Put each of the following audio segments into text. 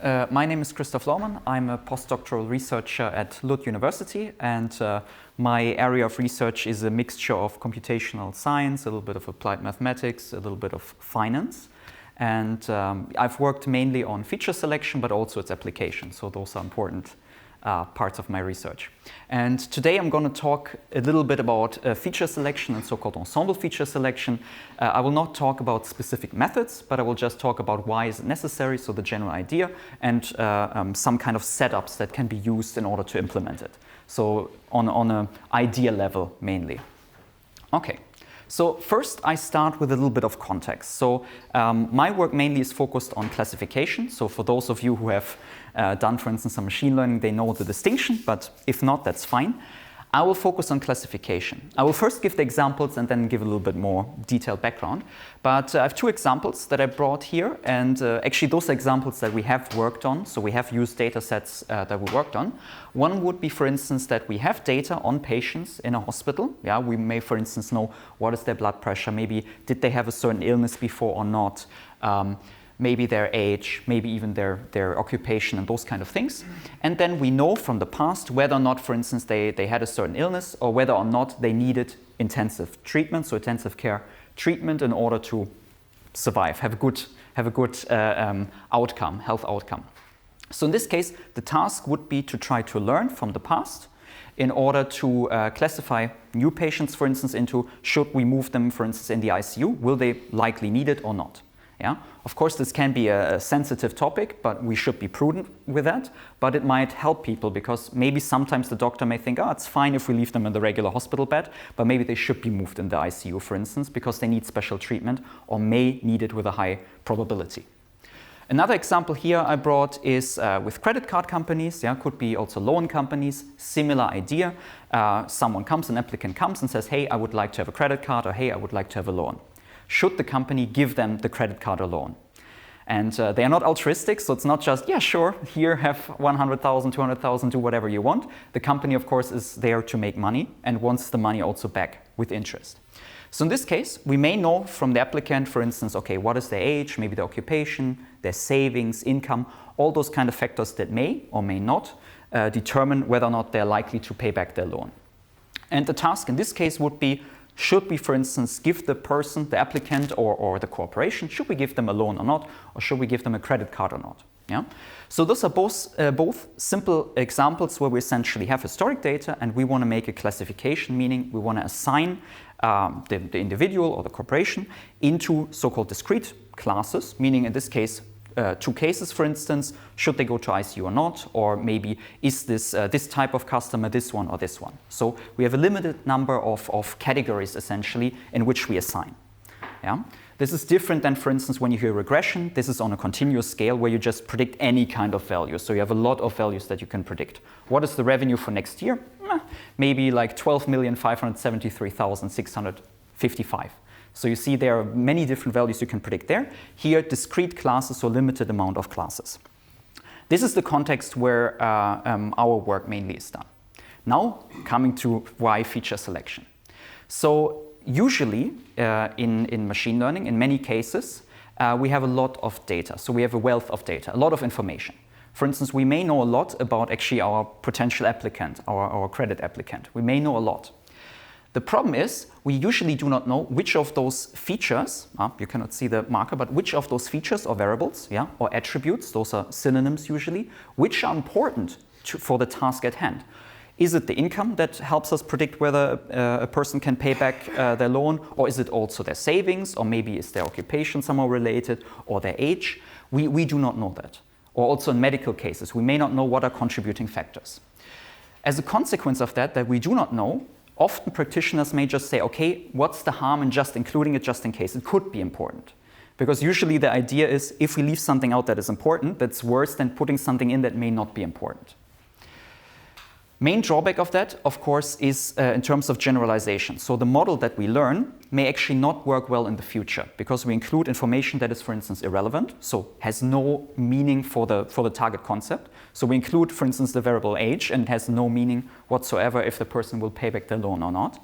My name is Christoph Lohrmann. I'm a postdoctoral researcher at LUT University, and my area of research is a mixture of computational science, a little bit of applied mathematics, a little bit of finance. And I've worked mainly on feature selection, but also its application. So those are important parts of my research. And today I'm going to talk a little bit about feature selection and so-called ensemble feature selection. I will not talk about specific methods, but I will just talk about why is it necessary, so the general idea, and some kind of setups that can be used in order to implement it. So on an idea level mainly. Okay. So first I start with a little bit of context. So my work mainly is focused on classification. So for those of you who have done, for instance, some machine learning, they know the distinction, but if not, that's fine. I will focus on classification. I will first give the examples and then give a little bit more detailed background. But I have two examples that I brought here, and actually those are examples that we have worked on. So we have used data sets that we worked on. One would be, for instance, that we have data on patients in a hospital. Yeah, we may, for instance, know what is their blood pressure, maybe did they have a certain illness before or not, maybe their age, maybe even their occupation and those kind of things. And then we know from the past whether or not, for instance, they had a certain illness or whether or not they needed intensive treatment, so intensive care treatment in order to survive, have a good outcome, health outcome. So in this case, the task would be to try to learn from the past in order to classify new patients, for instance, into should we move them, for instance, in the ICU, will they likely need it or not? Yeah? Of course, this can be a sensitive topic, but we should be prudent with that. But it might help people because maybe sometimes the doctor may think, oh, it's fine if we leave them in the regular hospital bed, but maybe they should be moved in the ICU, for instance, because they need special treatment or may need it with a high probability. Another example here I brought is with credit card companies. Yeah, could be also loan companies, similar idea. Someone comes, an applicant comes and says, hey, I would like to have a credit card, or hey, I would like to have a loan. Should the company give them the credit card or loan? And they are not altruistic, so it's not just, yeah, sure, here, have 100,000, 200,000, do whatever you want. The company, of course, is there to make money and wants the money also back with interest. So in this case, we may know from the applicant, for instance, okay, what is their age, maybe their occupation, their savings, income, all those kind of factors that may or may not determine whether or not they're likely to pay back their loan. And the task in this case would be, should we, for instance, give the person, the applicant or the corporation, should we give them a loan or not, or should we give them a credit card or not? Yeah? So those are both simple examples where we essentially have historic data and we want to make a classification, meaning we want to assign the individual or the corporation into so-called discrete classes, meaning in this case, two cases, for instance, should they go to ICU or not, or maybe is this type of customer, this one or this one. So we have a limited number of categories essentially in which we assign. Yeah? This is different than, for instance, when you hear regression. This is on a continuous scale where you just predict any kind of value. So you have a lot of values that you can predict. What is the revenue for next year? Maybe like 12,573,655. So you see there are many different values you can predict there. Here, discrete classes, so limited amount of classes. This is the context where our work mainly is done. Now, coming to why feature selection. So usually in machine learning, in many cases, we have a lot of data. So we have a wealth of data, a lot of information. For instance, we may know a lot about actually our potential applicant, our credit applicant. We may know a lot. The problem is we usually do not know which of those features, you cannot see the marker, but which of those features or variables, yeah, or attributes, those are synonyms usually, which are important for the task at hand. Is it the income that helps us predict whether a person can pay back their loan, or is it also their savings, or maybe is their occupation somehow related, or their age? We do not know that. Or also in medical cases, we may not know what are contributing factors. As a consequence of that we do not know, often practitioners may just say, okay, what's the harm in just including it just in case? It could be important. Because usually the idea is if we leave something out that is important, that's worse than putting something in that may not be important. Main drawback of that, of course, is in terms of generalization. So the model that we learn may actually not work well in the future because we include information that is, for instance, irrelevant, so has no meaning for the target concept. So we include, for instance, the variable age and it has no meaning whatsoever if the person will pay back their loan or not.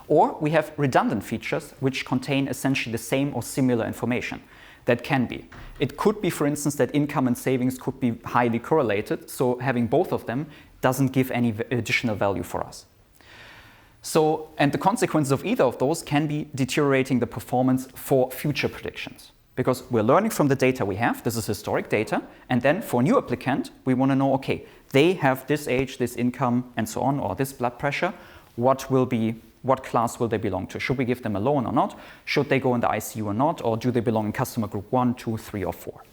Or we have redundant features which contain essentially the same or similar information. That can be. It could be, for instance, that income and savings could be highly correlated, so having both of them doesn't give any additional value for us. So, and the consequences of either of those can be deteriorating the performance for future predictions. Because we're learning from the data we have, this is historic data, and then for a new applicant, we want to know, okay, they have this age, this income, and so on, or this blood pressure, what class will they belong to? Should we give them a loan or not? Should they go in the ICU or not? Or do they belong in customer group 1, 2, 3, or 4?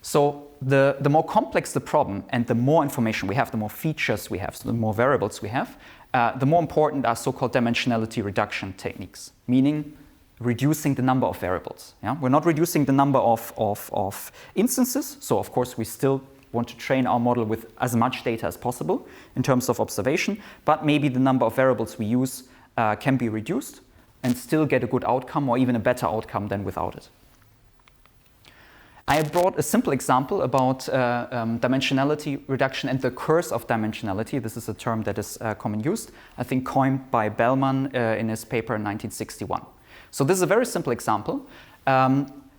So the more complex the problem and the more information we have, the more features we have, so the more variables we have, the more important are so-called dimensionality reduction techniques, meaning reducing the number of variables. Yeah? We're not reducing the number of instances, so of course we still want to train our model with as much data as possible in terms of observation, but maybe the number of variables we use can be reduced and still get a good outcome or even a better outcome than without it. I brought a simple example about dimensionality reduction and the curse of dimensionality. This is a term that is common used, I think coined by Bellman in his paper in 1961. So this is a very simple example.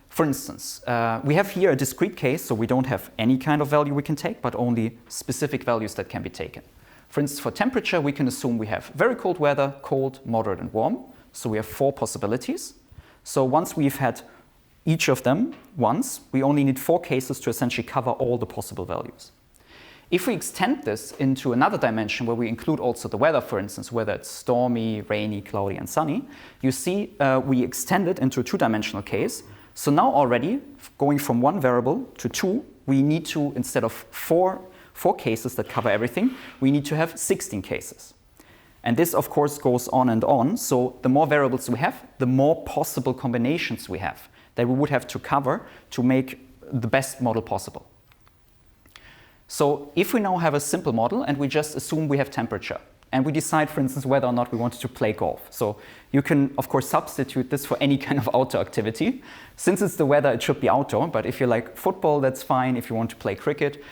For instance, we have here a discrete case, so we don't have any kind of value we can take, but only specific values that can be taken. For instance, for temperature, we can assume we have very cold weather, cold, moderate, and warm. So we have 4 possibilities. So once we've had each of them once, we only need 4 cases to essentially cover all the possible values. If we extend this into another dimension where we include also the weather, for instance, whether it's stormy, rainy, cloudy, and sunny, you see we extend it into a 2-dimensional case. So now already, going from 1 variable to 2, we need to, instead of 4 cases that cover everything, we need to have 16 cases. And this, of course, goes on and on. So the more variables we have, the more possible combinations we have that we would have to cover to make the best model possible. So if we now have a simple model and we just assume we have temperature, and we decide, for instance, whether or not we wanted to play golf. So you can, of course, substitute this for any kind of outdoor activity. Since it's the weather, it should be outdoor, but if you like football, that's fine. If you want to play cricket,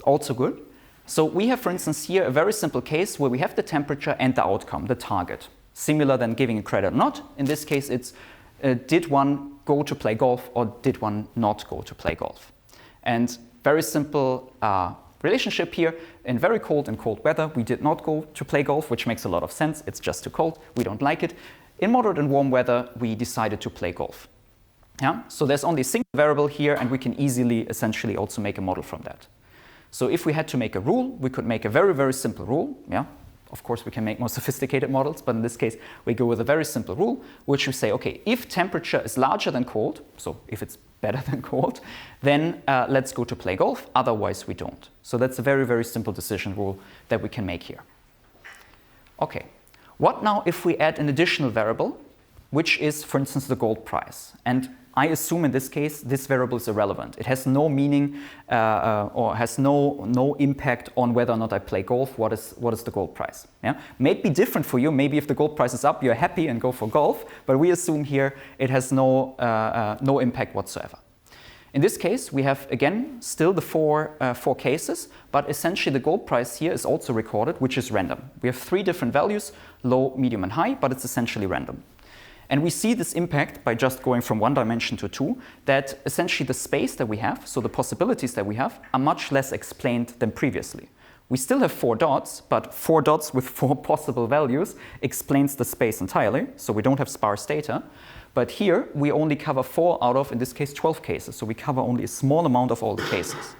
also good. So we have, for instance, here a very simple case where we have the temperature and the outcome, the target. Similar than giving a credit or not. In this case, it's did one go to play golf or did one not go to play golf? And very simple relationship here. In very cold and cold weather, we did not go to play golf, which makes a lot of sense. It's just too cold. We don't like it. In moderate and warm weather, we decided to play golf. Yeah? So there's only a single variable here, and we can easily essentially also make a model from that. So if we had to make a rule, we could make a very, very simple rule. Yeah? Of course, we can make more sophisticated models, but in this case, we go with a very simple rule, which we say, okay, if temperature is larger than cold, so if it's better than cold, then let's go to play golf, otherwise we don't. So that's a very, very simple decision rule that we can make here. Okay, what now if we add an additional variable, which is, for instance, the gold price? And I assume in this case, this variable is irrelevant. It has no meaning or has no impact on whether or not I play golf. What is the gold price? Yeah? May be different for you. Maybe if the gold price is up, you're happy and go for golf. But we assume here it has no impact whatsoever. In this case, we have, again, still the four cases, but essentially the gold price here is also recorded, which is random. We have 3 different values, low, medium, and high, but it's essentially random. And we see this impact by just going from 1 dimension to 2, that essentially the space that we have, so the possibilities that we have, are much less explained than previously. We still have 4 dots, but 4 dots with 4 possible values explains the space entirely, so we don't have sparse data. But here, we only cover 4 out of, in this case, 12 cases, so we cover only a small amount of all the cases.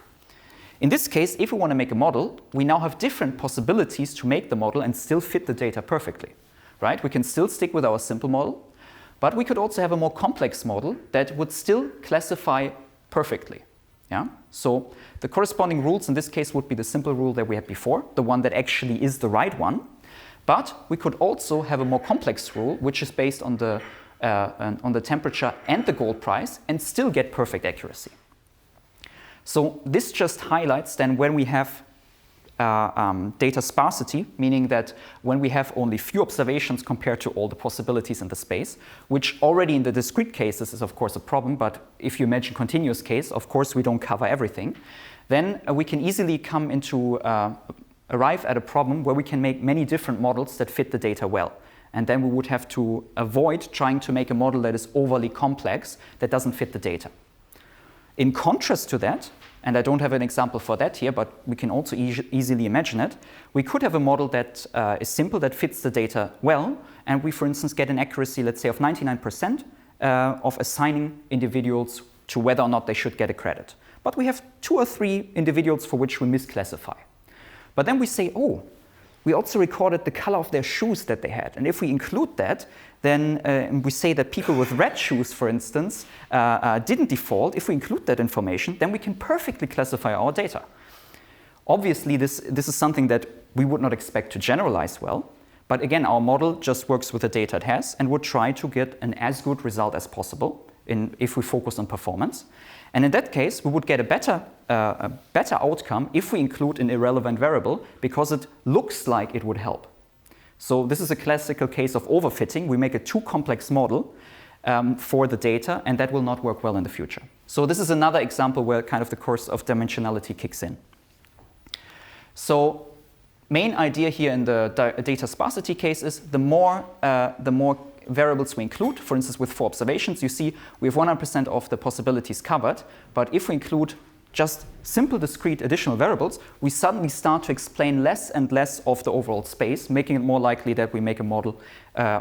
In this case, if we want to make a model, we now have different possibilities to make the model and still fit the data perfectly. Right? We can still stick with our simple model, but we could also have a more complex model that would still classify perfectly. Yeah? So the corresponding rules in this case would be the simple rule that we had before, the one that actually is the right one. But we could also have a more complex rule, which is based on the temperature and the gold price, and still get perfect accuracy. So this just highlights then when we have data sparsity, meaning that when we have only few observations compared to all the possibilities in the space, which already in the discrete cases is of course a problem, but if you imagine continuous case, of course we don't cover everything, then we can easily come into arrive at a problem where we can make many different models that fit the data well. And then we would have to avoid trying to make a model that is overly complex, that doesn't fit the data. In contrast to that, and I don't have an example for that here, but we can also easily imagine it, we could have a model that is simple, that fits the data well, and we, for instance, get an accuracy, let's say, of 99% of assigning individuals to whether or not they should get a credit. But we have 2 or 3 individuals for which we misclassify. But then we say, oh, we also recorded the color of their shoes that they had. And if we include that, then we say that people with red shoes, for instance, didn't default. If we include that information, then we can perfectly classify our data. Obviously, this is something that we would not expect to generalize well. But again, our model just works with the data it has and would try to get an as good result as possible if we focus on performance. And in that case, we would get a better outcome if we include an irrelevant variable because it looks like it would help. So this is a classical case of overfitting. We make a too complex model for the data, and that will not work well in the future. So this is another example where kind of the curse of dimensionality kicks in. So main idea here in the data sparsity case is the more variables we include, for instance, with 4 observations, you see we have 100% of the possibilities covered. But if we include just simple discrete additional variables, we suddenly start to explain less and less of the overall space, making it more likely that we make a model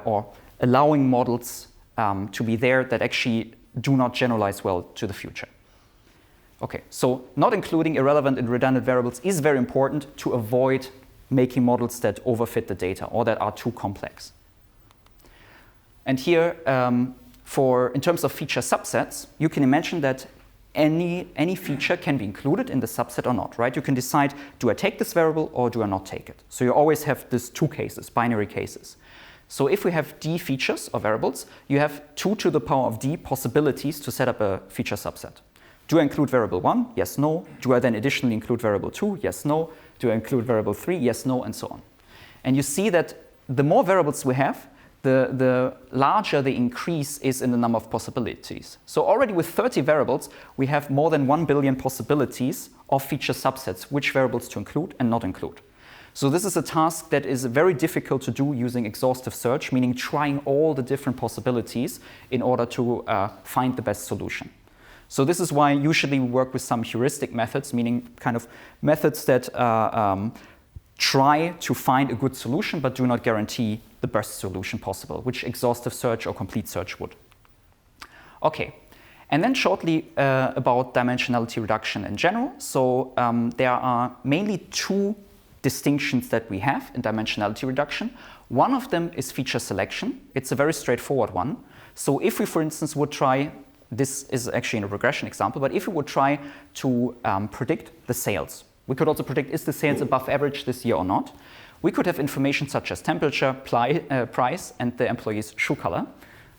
or allowing models to be there that actually do not generalize well to the future. Okay, so not including irrelevant and redundant variables is very important to avoid making models that overfit the data or that are too complex. And here, in terms of feature subsets, you can imagine that any feature can be included in the subset or not, right? You can decide, do I take this variable or do I not take it? So you always have these 2 cases, binary cases. So if we have d features or variables, you have 2 to the power of d possibilities to set up a feature subset. Do I include variable 1? Yes, no. Do I then additionally include variable 2? Yes, no. Do I include variable 3? Yes, no, and so on. And you see that the more variables we have, the larger the increase is in the number of possibilities. So already with 30 variables, we have more than 1 billion possibilities of feature subsets, which variables to include and not include. So this is a task that is very difficult to do using exhaustive search, meaning trying all the different possibilities in order to find the best solution. So this is why usually we work with some heuristic methods, meaning kind of methods that try to find a good solution but do not guarantee the best solution possible, which exhaustive search or complete search would. Okay, and then shortly about dimensionality reduction in general. So there are mainly 2 distinctions that we have in dimensionality reduction. One of them is feature selection. It's a very straightforward one. So if we, for instance, would try, this is actually in a regression example, but if we would try to predict the sales, we could also predict, is the sales above average this year or not? We could have information such as temperature, price, and the employee's shoe color.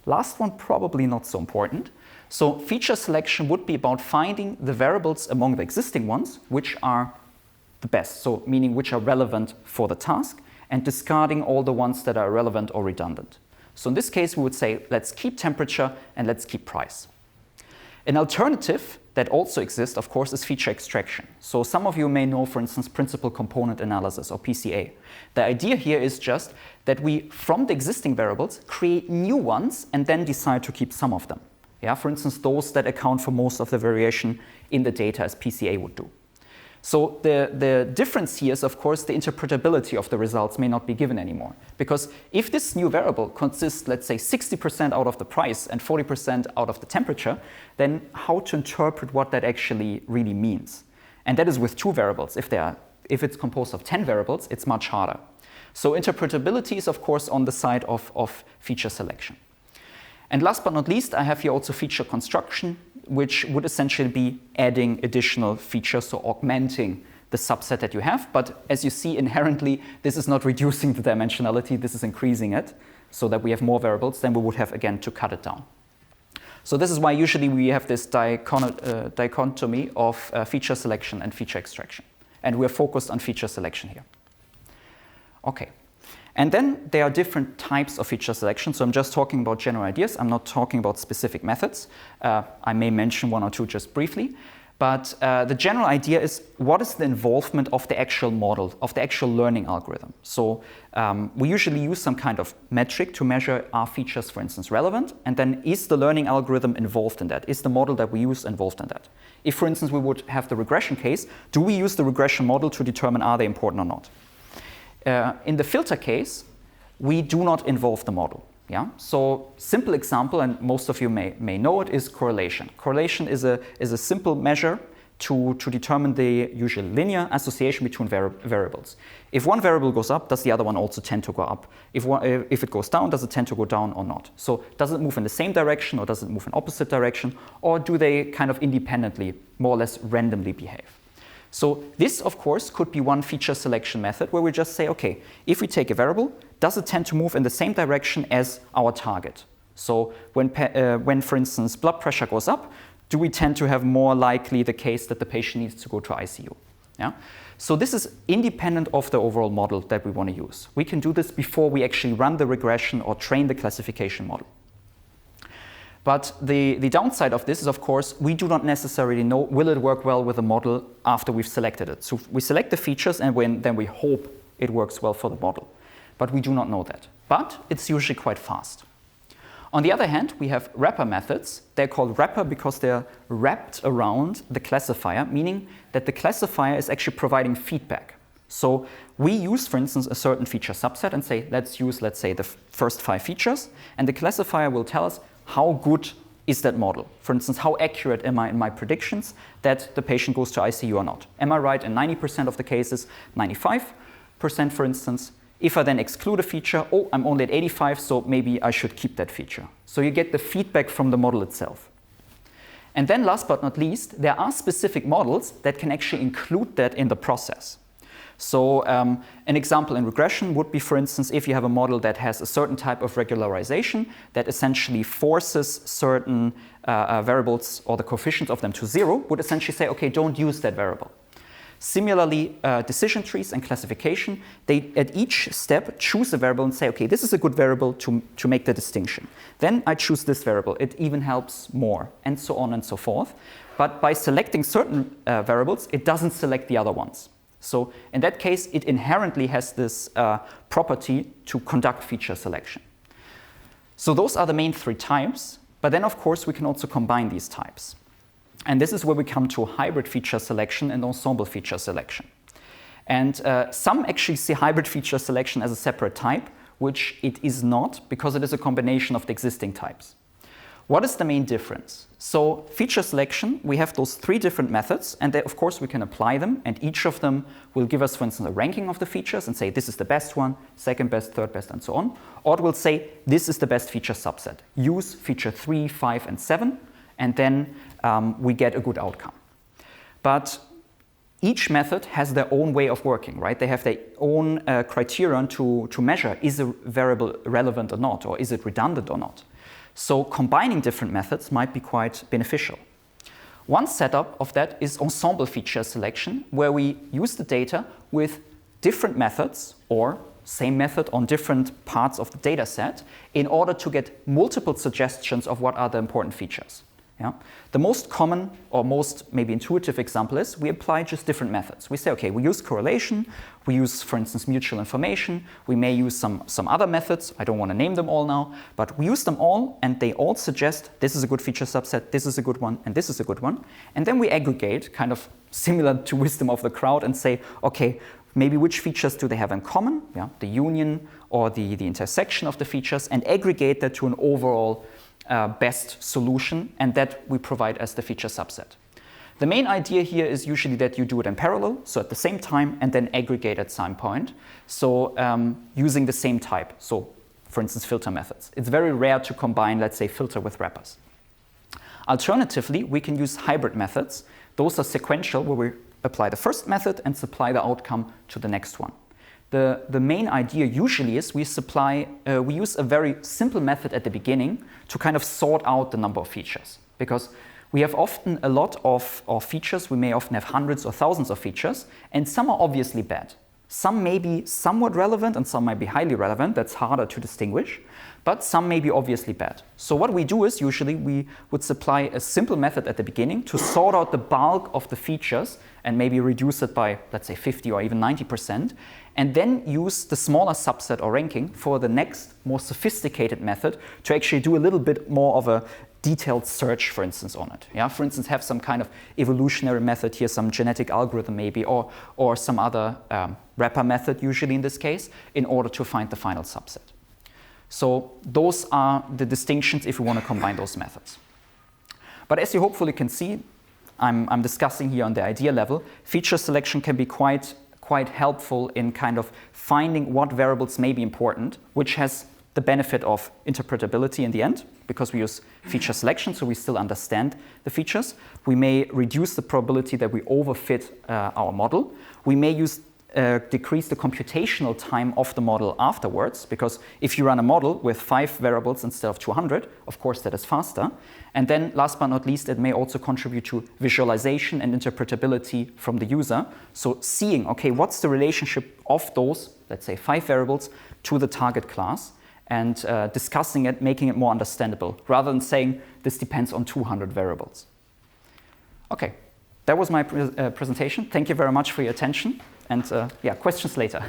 Last one, probably not so important. So feature selection would be about finding the variables among the existing ones, which are the best, so meaning which are relevant for the task, and discarding all the ones that are irrelevant or redundant. So in this case, we would say, let's keep temperature and let's keep price. An alternative that also exists, of course, is feature extraction. So some of you may know, for instance, principal component analysis, or PCA. The idea here is just that we, from the existing variables, create new ones and then decide to keep some of them. Yeah, for instance, those that account for most of the variation in the data, as PCA would do. So the difference here is, of course, the interpretability of the results may not be given anymore. Because if this new variable consists, let's say, 60% out of the price and 40% out of the temperature, then how to interpret what that actually really means? And that is with 2 variables. If it's composed of 10 variables, it's much harder. So interpretability is, of course, on the side of feature selection. And last but not least, I have here also feature construction, which would essentially be adding additional features, so augmenting the subset that you have. But as you see, inherently, this is not reducing the dimensionality, this is increasing it, so that we have more variables, then we would have, again, to cut it down. So this is why usually we have this dichotomy of feature selection and feature extraction. And we're focused on feature selection here. Okay. And then there are different types of feature selection. So I'm just talking about general ideas. I'm not talking about specific methods. I may mention 1 or 2 just briefly. But the general idea is, what is the involvement of the actual model, of the actual learning algorithm? So we usually use some kind of metric to measure, are features, for instance, relevant? And then is the learning algorithm involved in that? Is the model that we use involved in that? If, for instance, we would have the regression case, do we use the regression model to determine are they important or not? In the filter case, we do not involve the model. Yeah? So simple example, and most of you may know it, is correlation. Correlation is a simple measure to determine the usual linear association between variables. If one variable goes up, does the other one also tend to go up? If it goes down, does it tend to go down or not? So does it move in the same direction or does it move in opposite direction? Or do they kind of independently, more or less randomly behave? So this, of course, could be one feature selection method where we just say, okay, if we take a variable, does it tend to move in the same direction as our target? So when for instance, blood pressure goes up, do we tend to have more likely the case that the patient needs to go to ICU? Yeah? So this is independent of the overall model that we want to use. We can do this before we actually run the regression or train the classification model. But the downside of this is, of course, we do not necessarily know, will it work well with the model after we've selected it? So we select the features and then we hope it works well for the model. But we do not know that. But it's usually quite fast. On the other hand, we have wrapper methods. They're called wrapper because they're wrapped around the classifier, meaning that the classifier is actually providing feedback. So we use, for instance, a certain feature subset and say, let's say, the first 5 features. And the classifier will tell us, how good is that model? For instance, how accurate am I in my predictions that the patient goes to ICU or not? Am I right in 90% of the cases, 95%, for instance? If I then exclude a feature, oh, I'm only at 85, so maybe I should keep that feature. So you get the feedback from the model itself. And then last but not least, there are specific models that can actually include that in the process. So an example in regression would be, for instance, if you have a model that has a certain type of regularization that essentially forces certain variables or the coefficients of them to 0, would essentially say, okay, don't use that variable. Similarly, decision trees and classification, they at each step choose a variable and say, okay, this is a good variable to make the distinction. Then I choose this variable. It even helps more, and so on and so forth. But by selecting certain variables, it doesn't select the other ones. So in that case, it inherently has this property to conduct feature selection. So those are the main 3 types, but then of course we can also combine these types. And this is where we come to hybrid feature selection and ensemble feature selection. And some actually see hybrid feature selection as a separate type, which it is not, because it is a combination of the existing types. What is the main difference? So feature selection, we have those 3 different methods, and of course we can apply them, and each of them will give us, for instance, a ranking of the features and say this is the best one, second best, third best, and so on. Or it will say this is the best feature subset. Use feature 3, 5, and 7, and then we get a good outcome. But each method has their own way of working, right? They have their own criterion to measure, is a variable relevant or not, or is it redundant or not? So combining different methods might be quite beneficial. One setup of that is ensemble feature selection, where we use the data with different methods or same method on different parts of the data set in order to get multiple suggestions of what are the important features. Yeah? The most common or most maybe intuitive example is we apply just different methods. We say, okay, we use correlation, we use, for instance, mutual information, we may use some other methods, I don't want to name them all now, but we use them all and they all suggest this is a good feature subset, this is a good one, and this is a good one. And then we aggregate, kind of similar to wisdom of the crowd, and say, okay, maybe which features do they have in common, yeah? The union or the intersection of the features, and aggregate that to an overall best solution, and that we provide as the feature subset. The main idea here is usually that you do it in parallel, so at the same time, and then aggregate at some point, so using the same type, so for instance filter methods. It's very rare to combine, let's say, filter with wrappers. Alternatively, we can use hybrid methods. Those are sequential, where we apply the first method and supply the outcome to the next one. The main idea usually is we use a very simple method at the beginning to kind of sort out the number of features. Because we have often a lot of features, we may often have hundreds or thousands of features, and some are obviously bad. Some may be somewhat relevant and some might be highly relevant. That's harder to distinguish. But some may be obviously bad. So what we do is usually we would supply a simple method at the beginning to sort out the bulk of the features and maybe reduce it by, let's say, 50 or even 90%, and then use the smaller subset or ranking for the next more sophisticated method to actually do a little bit more of a detailed search, for instance, on it. Yeah? For instance, have some kind of evolutionary method here, some genetic algorithm maybe, or some other wrapper method, usually in this case, in order to find the final subset. So those are the distinctions if we want to combine those methods. But as you hopefully can see, I'm discussing here on the idea level, feature selection can be quite helpful in kind of finding what variables may be important, which has the benefit of interpretability in the end, because we use feature selection, so we still understand the features. We may reduce the probability that we overfit our model. We may decrease the computational time of the model afterwards, because if you run a model with 5 variables instead of 200, of course that is faster. And then last but not least, it may also contribute to visualization and interpretability from the user. So seeing, okay, what's the relationship of those, let's say 5 variables, to the target class, and discussing it, making it more understandable, rather than saying this depends on 200 variables. Okay, that was my presentation. Thank you very much for your attention. And yeah, questions later.